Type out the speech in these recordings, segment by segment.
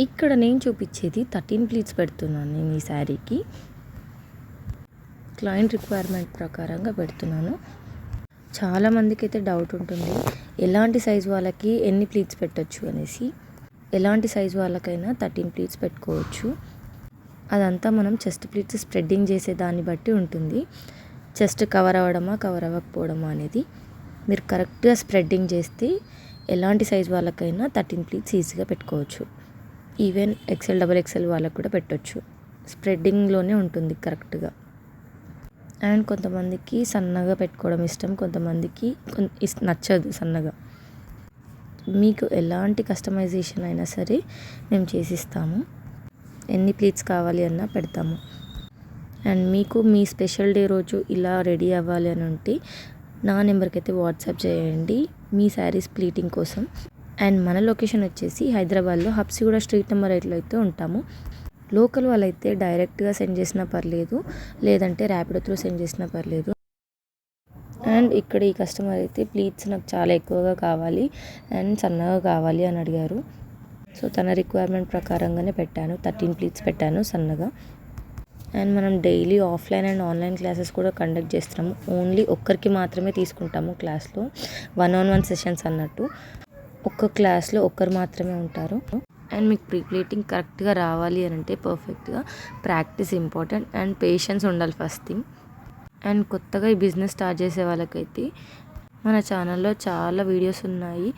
ఇక్కడ నేను చూపించేది 13 ప్లీట్స్ పెడుతున్నాను నేను ఈ శారీకి. క్లయింట్ రిక్వైర్మెంట్ ప్రకారంగా పెడుతున్నాను. చాలామందికి అయితే డౌట్ ఉంటుంది, ఎలాంటి సైజు వాళ్ళకి ఎన్ని ప్లీట్స్ పెట్టచ్చు అనేసి. ఎలాంటి సైజు వాళ్ళకైనా 13 ప్లీట్స్ పెట్టుకోవచ్చు. అదంతా మనం చెస్ట్ ప్లీట్స్ స్ప్రెడ్డింగ్ చేసే దాన్ని బట్టి ఉంటుంది. చెస్ట్ కవర్ అవ్వడమా కవర్ అవ్వకపోవడమా అనేది. మీరు కరెక్ట్గా స్ప్రెడ్డింగ్ చేస్తే ఎలాంటి సైజు వాళ్ళకైనా 13 ప్లీట్స్ ఈజీగా పెట్టుకోవచ్చు. ఈవెన్ XL XXL వాళ్ళకు కూడా పెట్టవచ్చు. స్ప్రెడ్డింగ్లోనే ఉంటుంది కరెక్ట్గా. అండ్ కొంతమందికి సన్నగా పెట్టుకోవడం ఇష్టం, కొంతమందికి నచ్చదు సన్నగా. మీకు ఎలాంటి కస్టమైజేషన్ అయినా సరే మేము చేసిస్తాము. ఎన్ని ప్లీట్స్ కావాలి అన్నా పెడతాము. అండ్ మీకు మీ స్పెషల్ డే రోజు ఇలా రెడీ అవ్వాలి అని ఉంటే నా నెంబర్కి అయితే వాట్సాప్ చేయండి మీ శారీస్ ప్లీటింగ్ కోసం. అండ్ మన లొకేషన్ వచ్చేసి హైదరాబాద్లో హబ్సిగూడ స్ట్రీట్ నెంబర్ 8లో అయితే ఉంటాము. లోకల్ వాళ్ళైతే డైరెక్ట్గా సెండ్ చేసినా పర్లేదు, లేదంటే ర్యాపిడో త్రూ సెండ్ చేసినా పర్లేదు. అండ్ ఇక్కడ ఈ కస్టమర్ అయితే ప్లీట్స్ నాకు చాలా ఎక్కువగా కావాలి అండ్ సన్నగా కావాలి అని అడిగారు. సో తన రిక్వైర్మెంట్ ప్రకారంగానే పెట్టాను. 13 ప్లీట్స్ పెట్టాను సన్నగా. అండ్ మనం daily offline and online classes కూడా కండక్ట్ చేస్తున్నాము. ఓన్లీ ఒక్కరికి మాత్రమే తీసుకుంటాము క్లాస్లో. 1-on-1 సెషన్స్ అన్నట్టు. ఒక్క క్లాస్లో ఒక్కరు మాత్రమే ఉంటారు. అండ్ మీకు ప్రీ ప్లేటింగ్ కరెక్ట్గా రావాలి అని అంటే పర్ఫెక్ట్గా ప్రాక్టీస్ ఇంపార్టెంట్ అండ్ పేషెన్స్ ఉండాలి ఫస్ట్ థింగ్. అండ్ కొత్తగా ఈ బిజినెస్ స్టార్ట్ చేసే వాళ్ళకైతే మన ఛానల్లో చాలా వీడియోస్ ఉన్నాయి.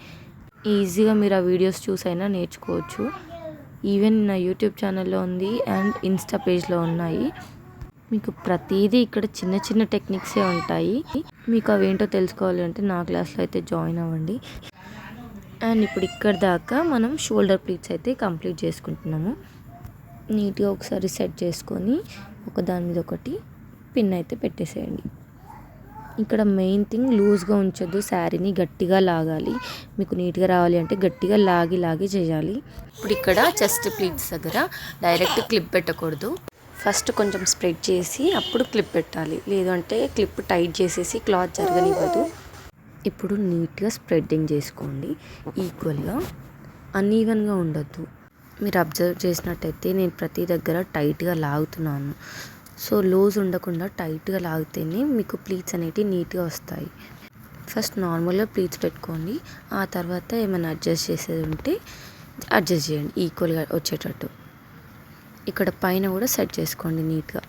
ఈజీగా మీరు ఆ వీడియోస్ చూసైనా నేర్చుకోవచ్చు. ఈవెన్ నా యూట్యూబ్ ఛానల్లో ఉంది అండ్ ఇన్స్టా పేజ్లో ఉన్నాయి. మీకు ప్రతిదీ ఇక్కడ చిన్న చిన్న టెక్నిక్సే ఉంటాయి. మీకు అవేంటో తెలుసుకోవాలి అంటే నా క్లాస్లో అయితే జాయిన్ అవ్వండి. అండ్ ఇప్పుడు ఇక్కడ దాకా మనం షోల్డర్ ప్లీట్స్ అయితే కంప్లీట్ చేసుకుంటున్నాము. నీట్గా ఒకసారి సెట్ చేసుకొని ఒకదాని మీద ఒకటి పిన్ అయితే పెట్టేసేయండి. ఇక్కడ మెయిన్ థింగ్ లూజ్గా ఉంచొద్దు, శారీని గట్టిగా లాగాలి. మీకు నీట్గా రావాలి అంటే గట్టిగా లాగి చేయాలి. ఇప్పుడు ఇక్కడ చెస్ట్ ప్లీట్స్ దగ్గర డైరెక్ట్ క్లిప్ పెట్టకూడదు. ఫస్ట్ కొంచెం స్ప్రెడ్ చేసి అప్పుడు క్లిప్ పెట్టాలి, లేదంటే క్లిప్ టైట్ చేసేసి క్లాత్ జరగనివ్వదు. ఇప్పుడు నీట్గా స్ప్రెడ్డింగ్ చేసుకోండి ఈక్వల్గా. అన్ఈవెన్గా ఉండొద్దు. మీరు అబ్జర్వ్ చేసినట్టయితే నేను ప్రతి దగ్గర టైట్గా లాగుతున్నాను. సో లూజ్ ఉండకుండా టైట్గా లాగితేనే మీకు ప్లీట్స్ అనేవి నీట్గా వస్తాయి. ఫస్ట్ నార్మల్గా ప్లీట్స్ పెట్టుకోండి. ఆ తర్వాత ఏమైనా అడ్జస్ట్ చేసేది ఉంటే అడ్జస్ట్ చేయండి ఈక్వల్గా వచ్చేటట్టు. ఇక్కడ పైన కూడా సెట్ చేసుకోండి నీట్గా.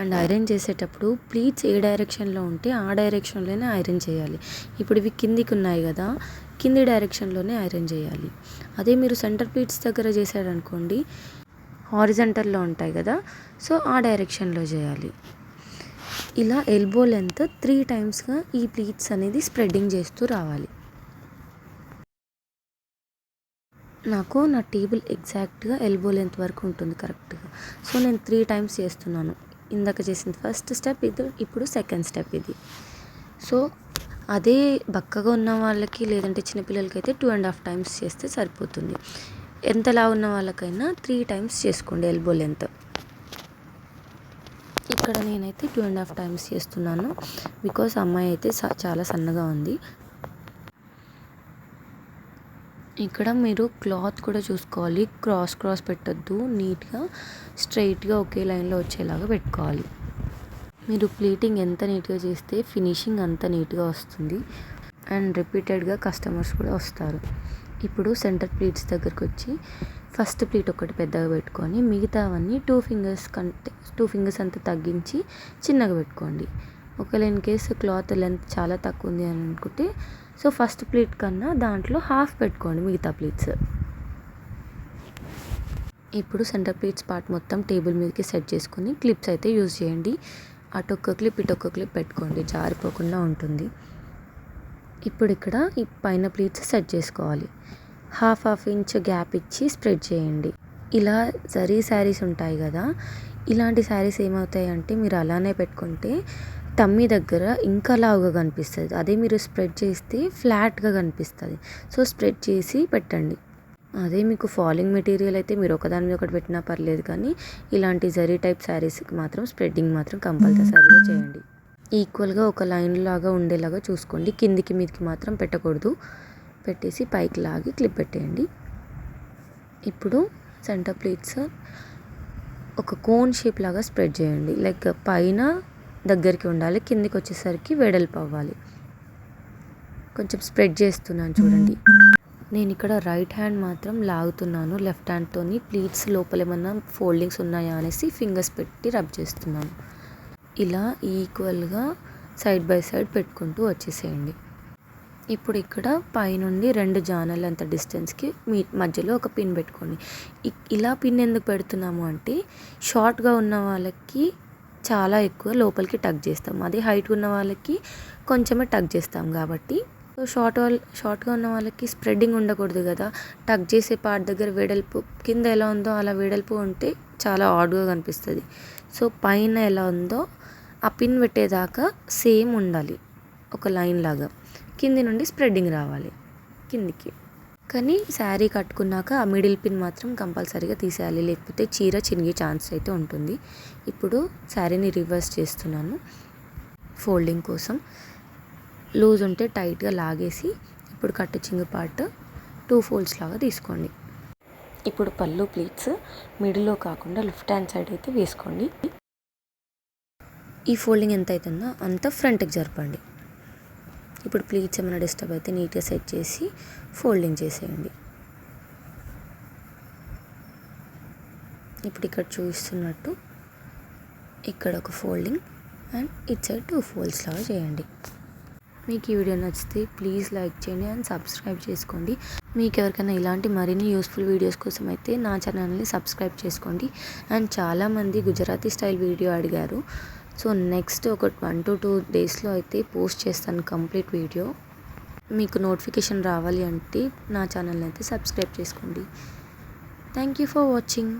అండ్ ఐరన్ చేసేటప్పుడు ప్లీట్స్ ఏ డైరెక్షన్లో ఉంటే ఆ డైరెక్షన్లోనే ఐరన్ చేయాలి. ఇప్పుడు ఇవి కిందికి ఉన్నాయి కదా, కింది డైరెక్షన్లోనే ఐరన్ చేయాలి. అదే మీరు సెంటర్ ప్లీట్స్ దగ్గర చేశారనుకోండి, హారిజంటల్లో ఉంటాయి కదా, సో ఆ డైరెక్షన్లో చేయాలి. ఇలా ఎల్బో లెంత్ 3 టైమ్స్గా ఈ ప్లీట్స్ అనేది స్ప్రెడ్డింగ్ చేస్తూ రావాలి. నాకు నా టేబుల్ ఎగ్జాక్ట్గా ఎల్బో లెంత్ వరకు ఉంటుంది కరెక్ట్గా. సో నేను 3 టైమ్స్ చేస్తున్నాను. ఇందాక చేసింది ఫస్ట్ స్టెప్, ఇది ఇప్పుడు సెకండ్ స్టెప్ ఇది. సో అదే బక్కగా ఉన్న వాళ్ళకి లేదంటే చిన్నపిల్లలకి అయితే 2.5 టైమ్స్ చేస్తే సరిపోతుంది. ఎంతలా ఉన్న వాళ్ళకైనా 3 టైమ్స్ చేసుకోండి ఎల్బో లెంత్. ఇక్కడ నేనైతే 2.5 టైమ్స్ చేస్తున్నాను బికాస్ అమ్మాయి అయితే చాలా సన్నగా ఉంది. ఇక్కడ మీరు క్లాత్ కూడా చూసుకోవాలి. క్రాస్ పెట్టద్దు, నీట్గా స్ట్రైట్గా ఒకే లైన్లో వచ్చేలాగా పెట్టుకోవాలి. మీరు ప్లీటింగ్ ఎంత నీట్గా చేస్తే ఫినిషింగ్ అంత నీట్గా వస్తుంది అండ్ రిపీటెడ్గా కస్టమర్స్ కూడా వస్తారు. ఇప్పుడు సెంటర్ ప్లీట్స్ దగ్గరకు వచ్చి ఫస్ట్ ప్లీట్ ఒకటి పెద్దగా పెట్టుకొని మిగతావన్నీ 2 ఫింగర్స్ అంత తగ్గించి చిన్నగా పెట్టుకోండి. ఒకవేళ ఇన్ కేసు క్లాత్ లెంత్ చాలా తక్కువ ఉంది అని అనుకుంటే సో ఫస్ట్ ప్లీట్ కన్నా దాంట్లో హాఫ్ పెట్టుకోండి మిగతా ప్లీట్స్. ఇప్పుడు సెంటర్ ప్లీట్స్ పార్ట్ మొత్తం టేబుల్ మీదకి సెట్ చేసుకొని క్లిప్స్ అయితే యూజ్ చేయండి. అటొక్క క్లిప్ ఇటొక్క క్లిప్ పెట్టుకోండి, జారిపోకుండా ఉంటుంది. ఇప్పుడు ఇక్కడ ఈ పైన ప్లీట్స్ సెట్ చేసుకోవాలి. హాఫ్ ఇంచ్ గ్యాప్ ఇచ్చి స్ప్రెడ్ చేయండి. ఇలా జరీ శారీస్ ఉంటాయి కదా, ఇలాంటి శారీస్ ఏమవుతాయి అంటే మీరు అలానే పెట్టుకుంటే టమ్మీ దగ్గర ఇంకా లావుగా కనిపిస్తుంది. అదే మీరు స్ప్రెడ్ చేస్తే ఫ్లాట్గా కనిపిస్తుంది. సో స్ప్రెడ్ చేసి పెట్టండి. అదే మీకు ఫాలింగ్ మెటీరియల్ అయితే మీరు ఒకదాని మీద ఒకటి పెట్టినా పర్లేదు, కానీ ఇలాంటి జరీ టైప్ శారీస్కి మాత్రం స్ప్రెడ్డింగ్ మాత్రం కంపల్సరీగా చేయండి. ఈక్వల్గా ఒక లైన్ లాగా ఉండేలాగా చూసుకోండి. కిందికి మీదకి మాత్రం పెట్టకూడదు. పెట్టేసి పైకి లాగి క్లిప్ పెట్టేయండి. ఇప్పుడు సెంటర్ ప్లీట్స్ ఒక కోన్ షేప్ లాగా స్ప్రెడ్ చేయండి. లైక్ పైన దగ్గరికి ఉండాలి, కిందికి వచ్చేసరికి వెడల్పు అవ్వాలి. కొంచెం స్ప్రెడ్ చేస్తున్నాను చూడండి. నేను ఇక్కడ రైట్ హ్యాండ్ మాత్రం లాగుతున్నాను లెఫ్ట్ హ్యాండ్తోని. ప్లీట్స్ లోపల ఏమన్నా ఫోల్డింగ్స్ ఉన్నాయా అనేసి ఫింగర్స్ పెట్టి రబ్ చేస్తున్నాను. ఇలా ఈక్వల్గా సైడ్ బై సైడ్ పెట్టుకుంటూ వచ్చేసేయండి. ఇప్పుడు ఇక్కడ పైనుండి 2 జానలంత డిస్టెన్స్కి మధ్యలో ఒక పిన్ పెట్టుకోండి. ఇలా పిన్ ఎందుకు పెడుతున్నాము అంటే షార్ట్గా ఉన్న వాళ్ళకి చాలా ఎక్కువ లోపలికి టక్ చేస్తాం, అదే హైట్ ఉన్న వాళ్ళకి కొంచెమే టక్ చేస్తాం. కాబట్టి షార్ట్గా ఉన్న వాళ్ళకి స్ప్రెడ్డింగ్ ఉండకూడదు కదా, టక్ చేసే పార్ట్ దగ్గర వెడల్పు కింద ఎలా ఉందో అలా వెడల్పు ఉంటే చాలా ఆడ్గా కనిపిస్తుంది. సో పైన ఎలా ఉందో ఆ పిన్ పెట్టేదాకా సేమ్ ఉండాలి, ఒక లైన్ లాగా. కింది నుండి స్ప్రెడ్డింగ్ రావాలి కిందికి. కానీ శారీ కట్టుకున్నాక ఆ మిడిల్ పిన్ మాత్రం కంపల్సరీగా తీసేయాలి, లేకపోతే చీర చినిగే ఛాన్స్ అయితే ఉంటుంది. ఇప్పుడు శారీని రివర్స్ చేస్తున్నాను ఫోల్డింగ్ కోసం. లూజ్ ఉంటే టైట్గా లాగేసి ఇప్పుడు కట్టు చింగు పార్ట్ 2 ఫోల్డ్స్ లాగా తీసుకోండి. ఇప్పుడు పళ్ళు ప్లీట్స్ మిడిల్లో కాకుండా లెఫ్ట్ హ్యాండ్ సైడ్ అయితే వేసుకోండి. ఈ ఫోల్డింగ్ ఎంత అవుతుందో అంత ఫ్రంట్కి జరపండి. ఇప్పుడు ప్లీట్స్ ఏమైనా డిస్టర్బ్ అయితే నీట్గా సెట్ చేసి ఫోల్డింగ్ చేసేయండి. ఇప్పుడు ఇక్కడ చూస్తున్నట్టు ఇక్కడ ఒక folding and it side 2 folds లాగా చేయండి. మీకు ఈ వీడియో నచ్చితే ప్లీజ్ లైక్ చేయండి అండ్ సబ్స్క్రైబ్ చేసుకోండి. మీకు ఎవరికైనా ఇలాంటి మరిన్ని యూస్ఫుల్ వీడియోస్ కోసం అయితే నా ఛానల్ని సబ్స్క్రైబ్ చేసుకోండి. అండ్ చాలామంది గుజరాతీ స్టైల్ వీడియో అడిగారు. సో నెక్స్ట్ ఒక 1 to 2 డేస్లో అయితే పోస్ట్ చేస్తాను కంప్లీట్ వీడియో. మీకు నోటిఫికేషన్ రావాలి అంటే నా ఛానల్ని అయితే సబ్స్క్రైబ్ చేసుకోండి. Thank you for watching.